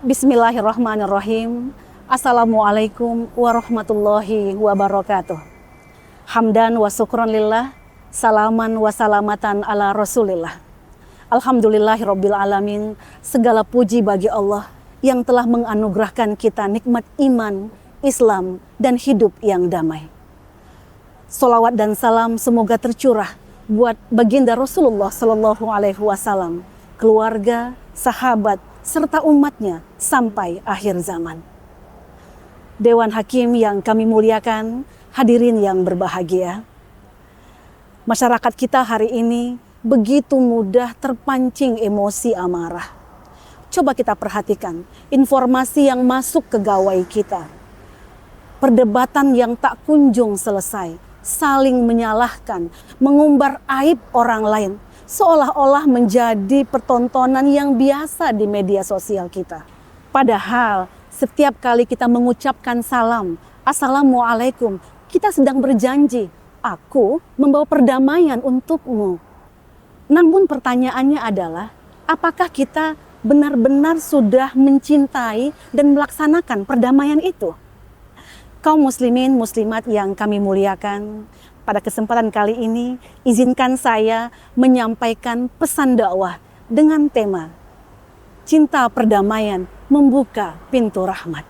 Bismillahirrahmanirrahim. Assalamualaikum warahmatullahi wabarakatuh. Hamdan wa syukran lillah, salaman wa salamatan ala rasulillah. Alhamdulillahirabbil alamin. Segala puji bagi Allah yang telah menganugerahkan kita nikmat iman, Islam, dan hidup yang damai. Salawat dan salam semoga tercurah buat baginda Rasulullah Sallallahu Alaihi Wasallam, keluarga, sahabat, serta umatnya sampai akhir zaman. Dewan Hakim yang kami muliakan, hadirin yang berbahagia. Masyarakat kita hari ini begitu mudah terpancing emosi amarah. Coba kita perhatikan informasi yang masuk ke gawai kita. Perdebatan yang tak kunjung selesai, saling menyalahkan, mengumbar aib orang lain, seolah-olah menjadi pertontonan yang biasa di media sosial kita. Padahal setiap kali kita mengucapkan salam, Assalamualaikum, kita sedang berjanji, aku membawa perdamaian untukmu. Namun pertanyaannya adalah, apakah kita benar-benar sudah mencintai dan melaksanakan perdamaian itu? Kaum muslimin, muslimat yang kami muliakan, pada kesempatan kali ini, izinkan saya menyampaikan pesan dakwah dengan tema Cinta Perdamaian Membuka Pintu Rahmat.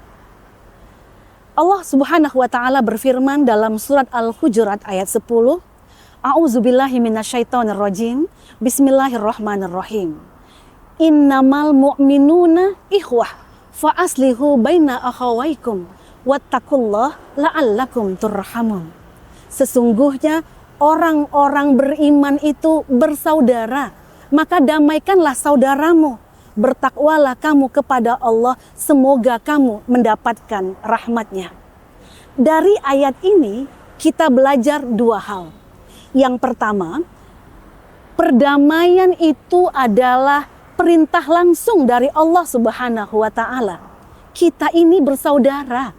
Allah Subhanahu wa Ta'ala berfirman dalam surat Al-Hujurat ayat 10, A'udzubillahi minasyaitonirrajim, Bismillahirrahmanirrahim. Innamal mu'minuna ikhwah, fa aslihu baina akhawaikum, wattaqullah la'allakum turhamun. Sesungguhnya orang-orang beriman itu bersaudara, maka damaikanlah saudaramu. Bertakwalah kamu kepada Allah, semoga kamu mendapatkan rahmatnya. Dari ayat ini kita belajar dua hal. Yang pertama, perdamaian itu adalah perintah langsung dari Allah Subhanahu wa Ta'ala. Kita ini bersaudara.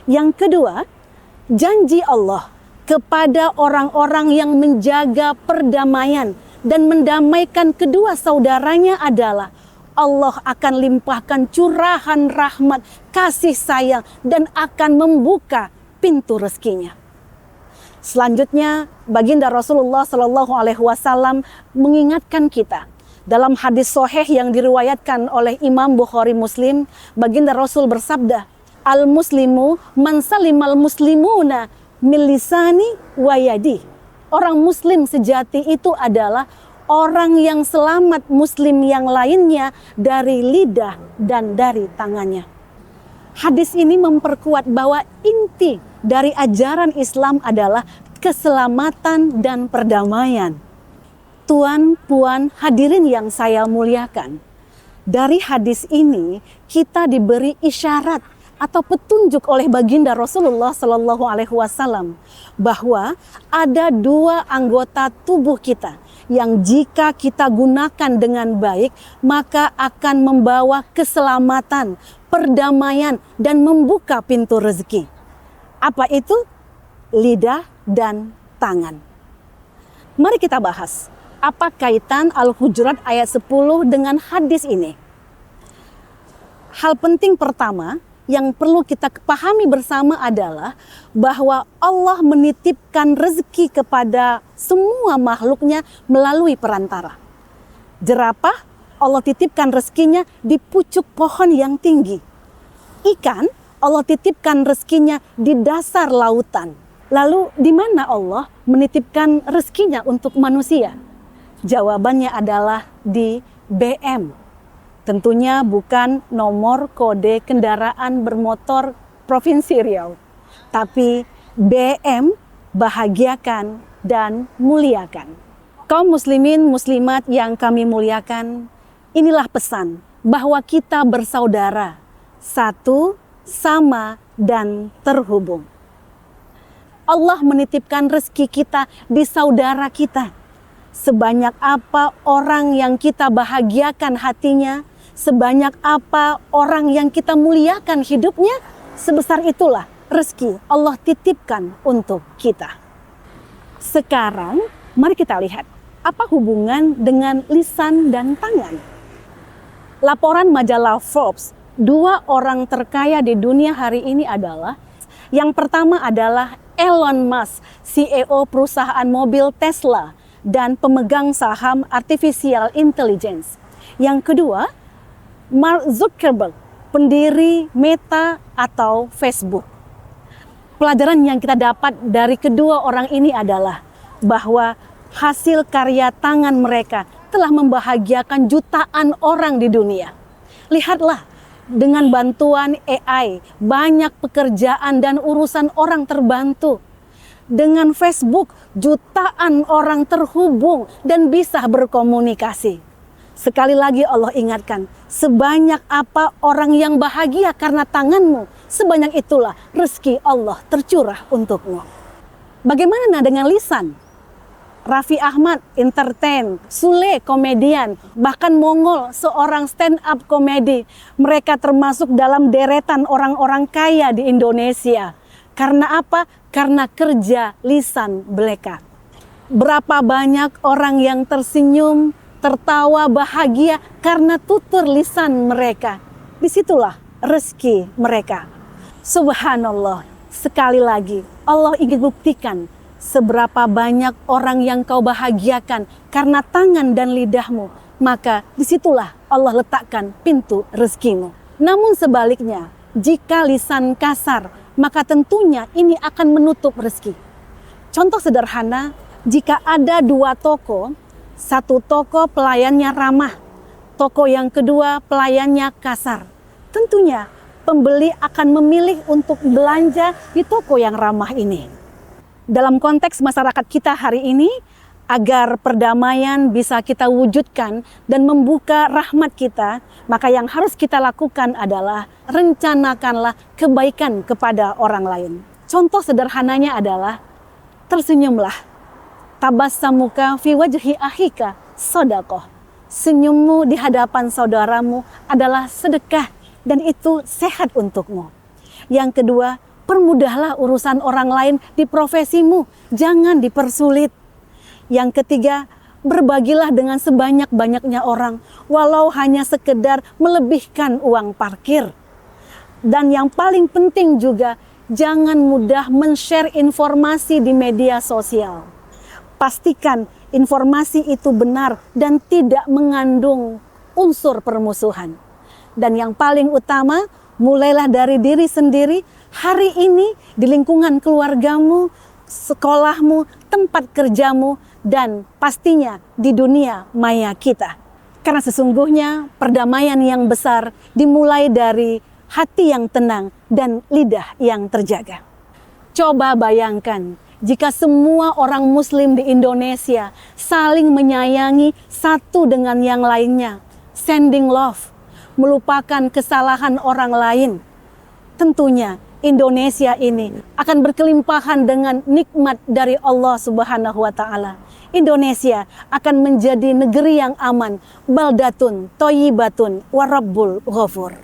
Yang kedua, janji Allah kepada orang-orang yang menjaga perdamaian dan mendamaikan kedua saudaranya adalah Allah akan limpahkan curahan rahmat, kasih sayang, dan akan membuka pintu rezekinya. Selanjutnya, baginda Rasulullah Sallallahu Alaihi Wasallam mengingatkan kita dalam hadis sahih yang diriwayatkan oleh Imam Bukhari Muslim, baginda Rasul bersabda, Al-muslimu man salimal muslimuna min lisani wa yadi. Orang muslim sejati itu adalah orang yang selamat muslim yang lainnya dari lidah dan dari tangannya. Hadis ini memperkuat bahwa inti dari ajaran Islam adalah keselamatan dan perdamaian. Tuan, puan, hadirin yang saya muliakan. Dari hadis ini kita diberi isyarat atau petunjuk oleh baginda Rasulullah Sallallahu Alaihi Wasallam bahwa ada dua anggota tubuh kita yang jika kita gunakan dengan baik maka akan membawa keselamatan, perdamaian, dan membuka pintu rezeki. Apa itu? Lidah dan tangan. Mari kita bahas apa kaitan Al-Hujurat ayat 10 dengan hadis ini. Hal penting pertama yang perlu kita pahami bersama adalah bahwa Allah menitipkan rezeki kepada semua makhluknya melalui perantara. Jerapah, Allah titipkan rezekinya di pucuk pohon yang tinggi. Ikan, Allah titipkan rezekinya di dasar lautan. Lalu di mana Allah menitipkan rezekinya untuk manusia? Jawabannya adalah di BM. Tentunya bukan nomor kode kendaraan bermotor Provinsi Riau, tapi BM, bahagiakan dan muliakan. Kaum muslimin muslimat yang kami muliakan, inilah pesan bahwa kita bersaudara, satu, sama, dan terhubung. Allah menitipkan rezeki kita di saudara kita. Sebanyak apa orang yang kita bahagiakan hatinya, sebanyak apa orang yang kita muliakan hidupnya, sebesar itulah rezeki Allah titipkan untuk kita. Sekarang mari kita lihat apa hubungan dengan lisan dan tangan. Laporan majalah Forbes, 2 orang terkaya di dunia hari ini adalah, yang pertama adalah Elon Musk, CEO perusahaan mobil Tesla dan pemegang saham artificial intelligence. Yang kedua, Mark Zuckerberg, pendiri Meta atau Facebook. Pelajaran yang kita dapat dari kedua orang ini adalah bahwa hasil karya tangan mereka telah membahagiakan jutaan orang di dunia. Lihatlah, dengan bantuan AI, banyak pekerjaan dan urusan orang terbantu. Dengan Facebook, jutaan orang terhubung dan bisa berkomunikasi. Sekali lagi Allah ingatkan, sebanyak apa orang yang bahagia karena tanganmu, sebanyak itulah rezeki Allah tercurah untukmu. Bagaimana dengan lisan? Raffi Ahmad, entertain, Sule, komedian, bahkan Mongol, seorang stand up komedi. Mereka termasuk dalam deretan orang-orang kaya di Indonesia. Karena apa? Karena kerja lisan mereka. Berapa banyak orang yang tersenyum, tertawa, bahagia karena tutur lisan mereka. Disitulah rezeki mereka. Subhanallah, sekali lagi Allah ingin buktikan seberapa banyak orang yang kau bahagiakan karena tangan dan lidahmu, maka disitulah Allah letakkan pintu rezekimu. Namun sebaliknya, jika lisan kasar, maka tentunya ini akan menutup rezeki. Contoh sederhana, jika ada 2 toko, satu toko pelayannya ramah, toko yang kedua pelayannya kasar. Tentunya pembeli akan memilih untuk belanja di toko yang ramah ini. Dalam konteks masyarakat kita hari ini, agar perdamaian bisa kita wujudkan dan membuka rahmat kita, maka yang harus kita lakukan adalah rencanakanlah kebaikan kepada orang lain. Contoh sederhananya adalah tersenyumlah. Tabassamuka fi wajhi akhika shadaqah. Senyummu di hadapan saudaramu adalah sedekah dan itu sehat untukmu. Yang kedua, permudahlah urusan orang lain di profesimu, jangan dipersulit. Yang ketiga, berbagilah dengan sebanyak-banyaknya orang, walau hanya sekedar melebihkan uang parkir. Dan yang paling penting juga, jangan mudah men-share informasi di media sosial. Pastikan informasi itu benar dan tidak mengandung unsur permusuhan. Dan yang paling utama, mulailah dari diri sendiri. Hari ini di lingkungan keluargamu, sekolahmu, tempat kerjamu, dan pastinya di dunia maya kita. Karena sesungguhnya perdamaian yang besar dimulai dari hati yang tenang dan lidah yang terjaga. Coba bayangkan jika semua orang muslim di Indonesia saling menyayangi satu dengan yang lainnya, sending love, melupakan kesalahan orang lain. Tentunya Indonesia ini akan berkelimpahan dengan nikmat dari Allah Subhanahu wa Ta'ala. Indonesia akan menjadi negeri yang aman, baldatun, thayyibatun, warabbul ghafur.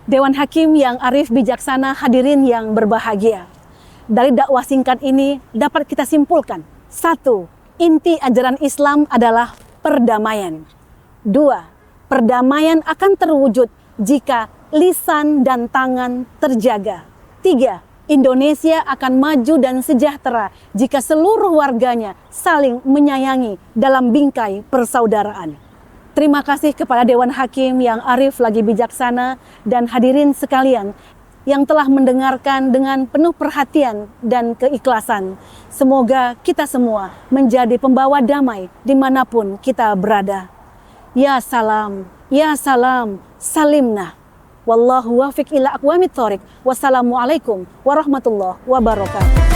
Dewan Hakim yang arif bijaksana, hadirin yang berbahagia. Dari dakwah singkat ini dapat kita simpulkan. 1. Inti ajaran Islam adalah perdamaian. 2. Perdamaian akan terwujud jika lisan dan tangan terjaga. 3. Indonesia akan maju dan sejahtera jika seluruh warganya saling menyayangi dalam bingkai persaudaraan. Terima kasih kepada Dewan Hakim yang arif lagi bijaksana dan hadirin sekalian yang telah mendengarkan dengan penuh perhatian dan keikhlasan. Semoga kita semua menjadi pembawa damai dimanapun kita berada. Ya salam, salimna. Wallahu wafiq ila aqwamit thoriq. Wassalamualaikum warahmatullahi wabarakatuh.